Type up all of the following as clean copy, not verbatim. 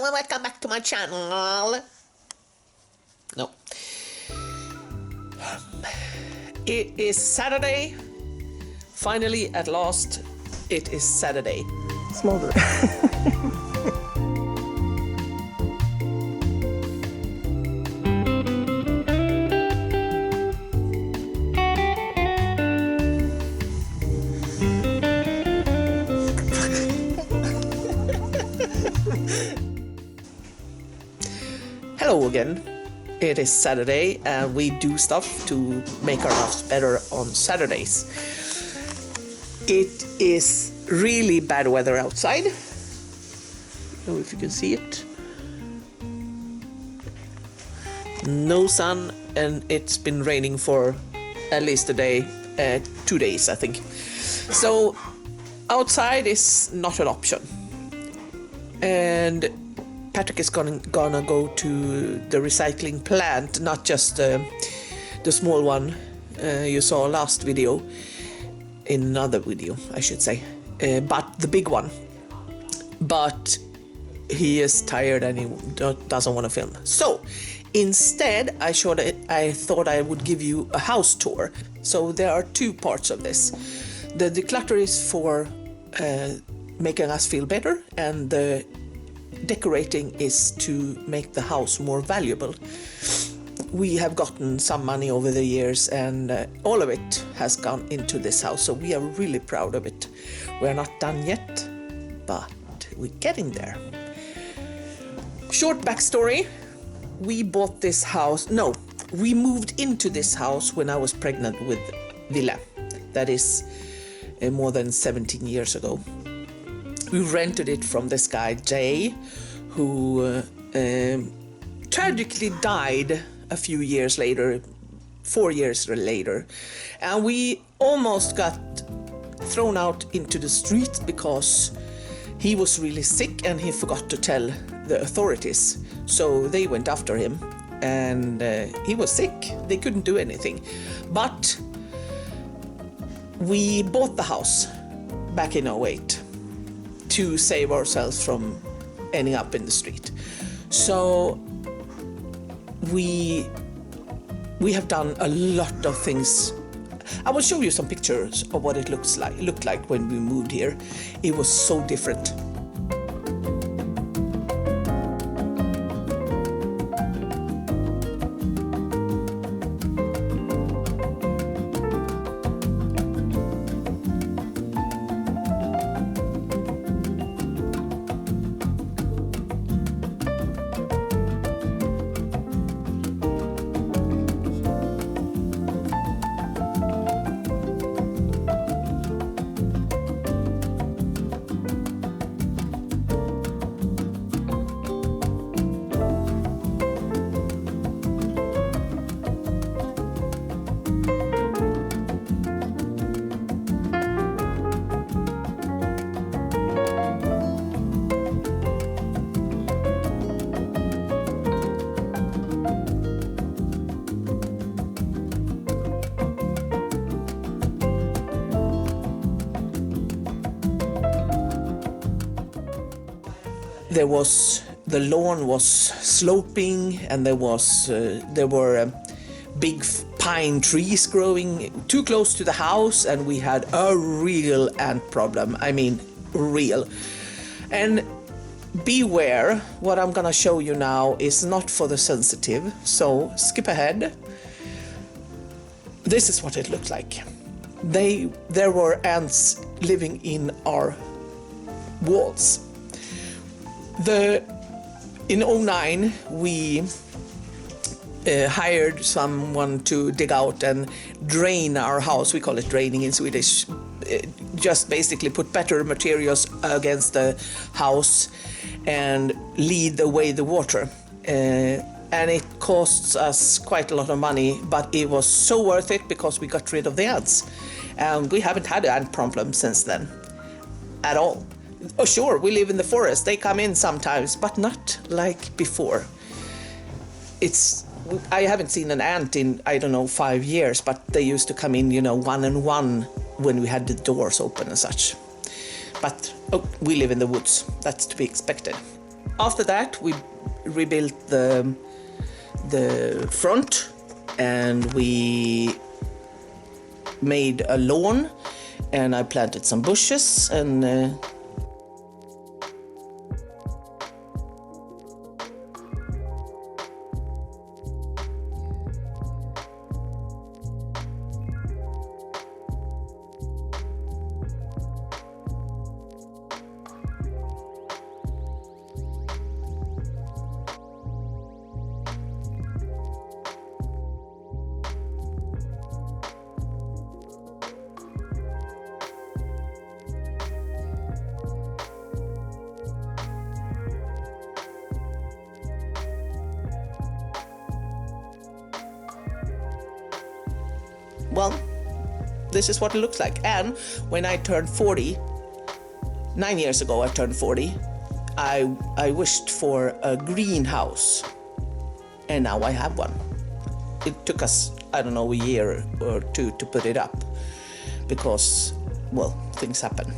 Hello and welcome back to my channel. No. It is Saturday. Finally, at last, it is Saturday. Smolder. Hello again. It is Saturday and we do stuff to make our house better on Saturdays. It is really bad weather outside. I don't know if you can see it. No sun, and it's been raining for at least a day, 2 days I think. So outside is not an option. And Patrick is gonna go to the recycling plant, not just the small one you saw last video, in another video I should say, but the big one. But he is tired and he doesn't want to film. So instead I thought I would give you a house tour. So there are two parts of this. The declutter is for making us feel better, and the decorating is to make the house more valuable. We have gotten some money over the years, and all of it has gone into this house, so we are really proud of it. We're not done yet, but we're getting there. Short backstory. We bought this house, no, we moved into this house when I was pregnant with Villa. That is more than 17 years ago. We rented it from this guy, Jay, who tragically died a few years later, 4 years later. And we almost got thrown out into the street because he was really sick and he forgot to tell the authorities. So they went after him, and he was sick. They couldn't do anything. But we bought the house back in 2008. To save ourselves from ending up in the street. So we have done a lot of things. I will show you some pictures of what it looked like when we moved here. It was so different. The lawn was sloping, and there were big pine trees growing too close to the house, and we had a real ant problem. I mean, real. And beware, what I'm gonna show you now is not for the sensitive, so skip ahead. This is what it looked like. There were ants living in our walls. In 2009, we hired someone to dig out and drain our house. We call it draining in Swedish. Just basically put better materials against the house and lead away the water. And it costs us quite a lot of money, but it was so worth it because we got rid of the ants. And we haven't had an ant problem since then, at all. Oh sure, we live in the forest, they come in sometimes, but not like before. I haven't seen an ant in, I don't know, 5 years, but they used to come in, one and one when we had the doors open and such. But we live in the woods, that's to be expected. After that, we rebuilt the front, and we made a lawn, and I planted some bushes, and well, this is what it looks like. And when I turned 40, 9 years ago I turned 40, I wished for a greenhouse, and now I have one. It took us, I don't know, a year or two to put it up because, well, things happen.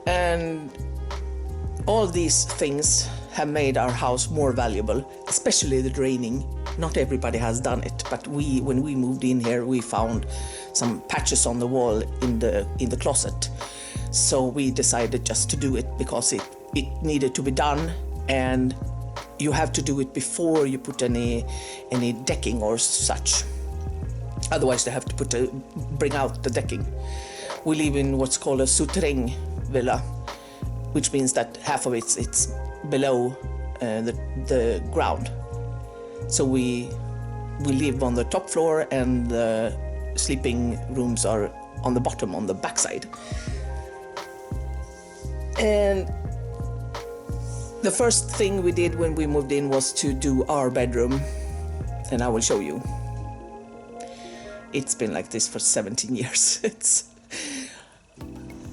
And all these things have made our house more valuable, especially the draining. Not everybody has done it, but when we moved in here, we found some patches on the wall in the closet. So we decided just to do it because it needed to be done, and you have to do it before you put any decking or such. Otherwise, they have to bring out the decking. We live in what's called a souterrain villa, which means that half of it's below the ground. So we live on the top floor, and the sleeping rooms are on the bottom, on the backside. And the first thing we did when we moved in was to do our bedroom, and I will show you. It's been like this for 17 years.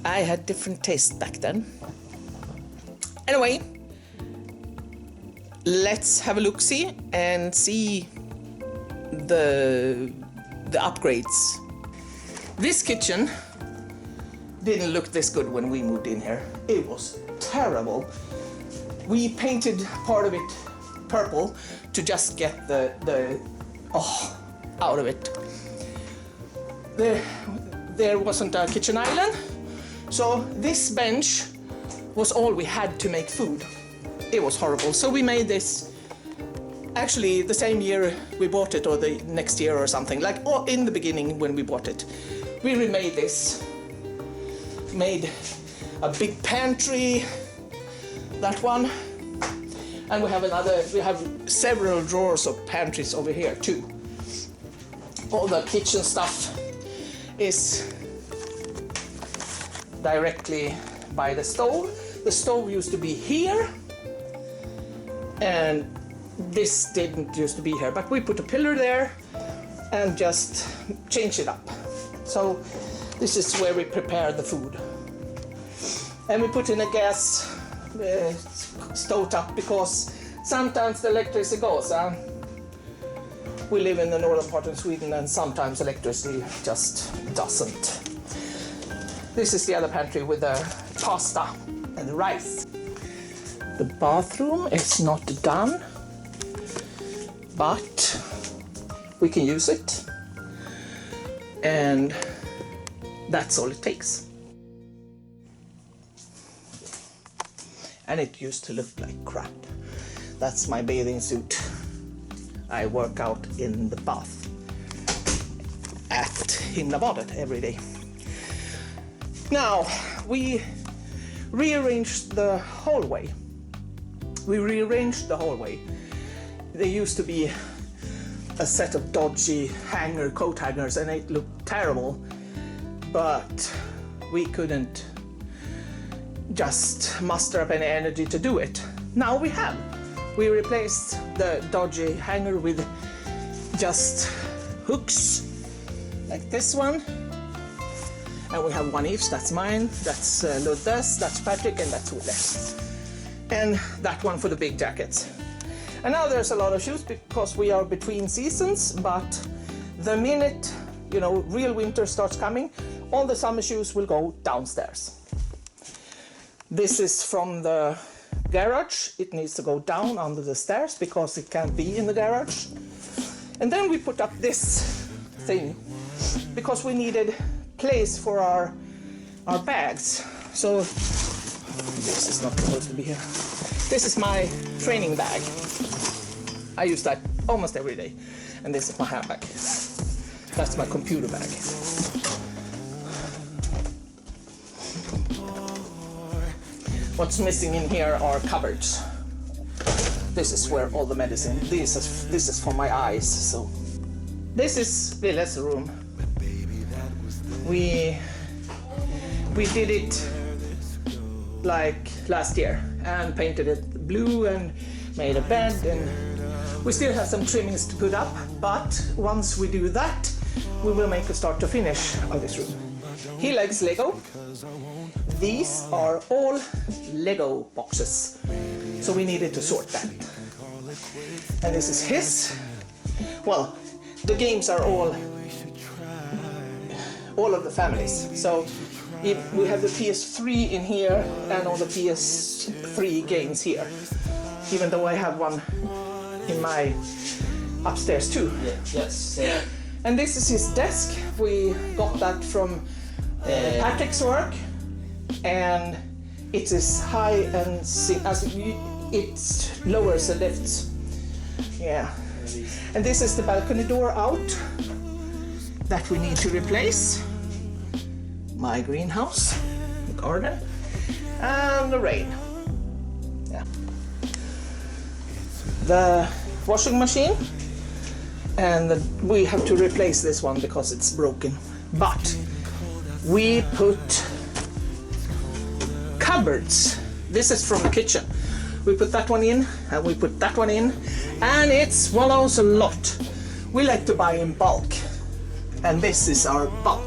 I had different tastes back then. Anyway, let's have a look-see and see the upgrades. This kitchen didn't look this good when we moved in here. It was terrible. We painted part of it purple to just get the out of it. There wasn't a kitchen island, so this bench was all we had to make food. It was horrible. So we made this actually the same year we bought it, or the next year or something, like in the beginning when we bought it. We remade this, made a big pantry, that one, and we have several drawers of pantries over here too. All the kitchen stuff is directly by the stove. The stove used to be here, and this didn't used to be here, but we put a pillar there and just changed it up. So this is where we prepare the food. And we put in a gas stove top because sometimes the electricity goes. We live in the northern part of Sweden, and sometimes electricity just doesn't. This is the other pantry with the pasta and the rice. The bathroom is not done, but we can use it, and that's all it takes. And it used to look like crap. That's my bathing suit. I work out in the bath at Elevador every day. Now, we rearranged the hallway. There used to be a set of dodgy coat hangers, and it looked terrible, but we couldn't just muster up any energy to do it. Now we have. We replaced the dodgy hanger with just hooks like this one, and we have one each. That's mine, that's Ludde's, that's Patrick, and that's Ole. And that one for the big jackets. And now there's a lot of shoes because we are between seasons, but the minute, real winter starts coming, all the summer shoes will go downstairs. This is from the garage. It needs to go down under the stairs because it can't be in the garage. And then we put up this thing because we needed place for our bags. So this is not supposed to be here. This is my training bag. I use that almost every day. And this is my handbag. That's my computer bag. What's missing in here are cupboards. This is where all the medicine. This is for my eyes. So this is Ville's room. We did it like last year and painted it blue and made a bed, and we still have some trimmings to put up, but once we do that we will make a start to finish of this room. He likes Lego. These are all Lego boxes, so we needed to sort that. And this is his. Well, the games are all of the families. So we have the PS3 in here and all the PS3 games here. Even though I have one in my upstairs too. Yeah, yes. Yeah. And this is his desk. We got that from Patrick's work, and it is high and it lowers the lifts. Yeah. And this is the balcony door out that we need to replace. My greenhouse, the garden, and the rain. Yeah. The washing machine, and we have to replace this one because it's broken. But we put cupboards. This is from the kitchen. We put that one in, and we put that one in, and it swallows a lot. We like to buy in bulk, and this is our bulk.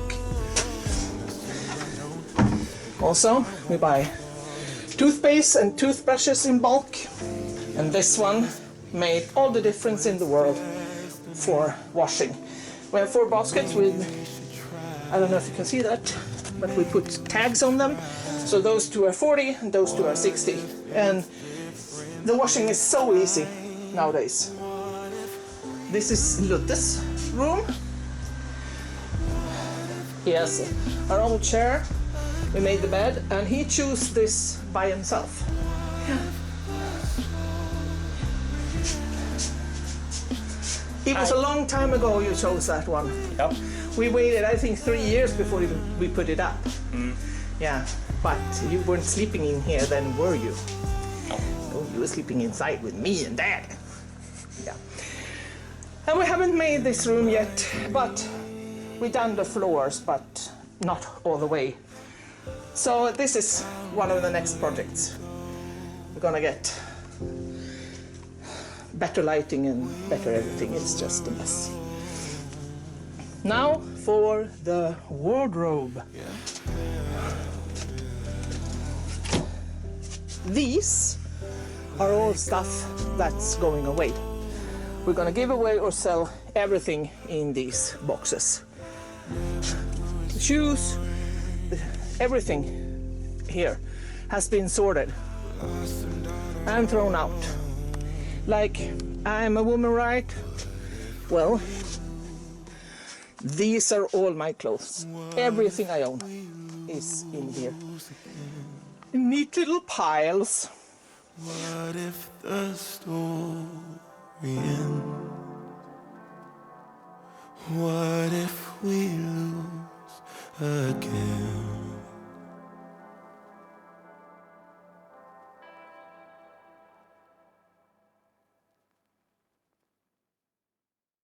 Also, we buy toothpaste and toothbrushes in bulk, and this one made all the difference in the world for washing. We have 4 baskets with, I don't know if you can see that, but we put tags on them. So those 2 are 40 and those 2 are 60. And the washing is so easy nowadays. This is Lutte's room. He has our old chair. We made the bed, and he chose this by himself. It was a long time ago you chose that one. Yep. We waited, I think, 3 years before we put it up. Yeah, but you weren't sleeping in here then, were you? No. Oh, you were sleeping inside with me and Dad. Yeah. And we haven't made this room yet, but we done the floors, but not all the way. So this is one of the next projects. We're gonna get better lighting and better everything. It's just a mess. Now for the wardrobe. These are all stuff that's going away. We're gonna give away or sell everything in these boxes. The shoes, everything here has been sorted and thrown out. Like, I'm a woman, right? Well, these are all my clothes. Everything I own is in here. In neat little piles. What if the story ends? What if we lose again?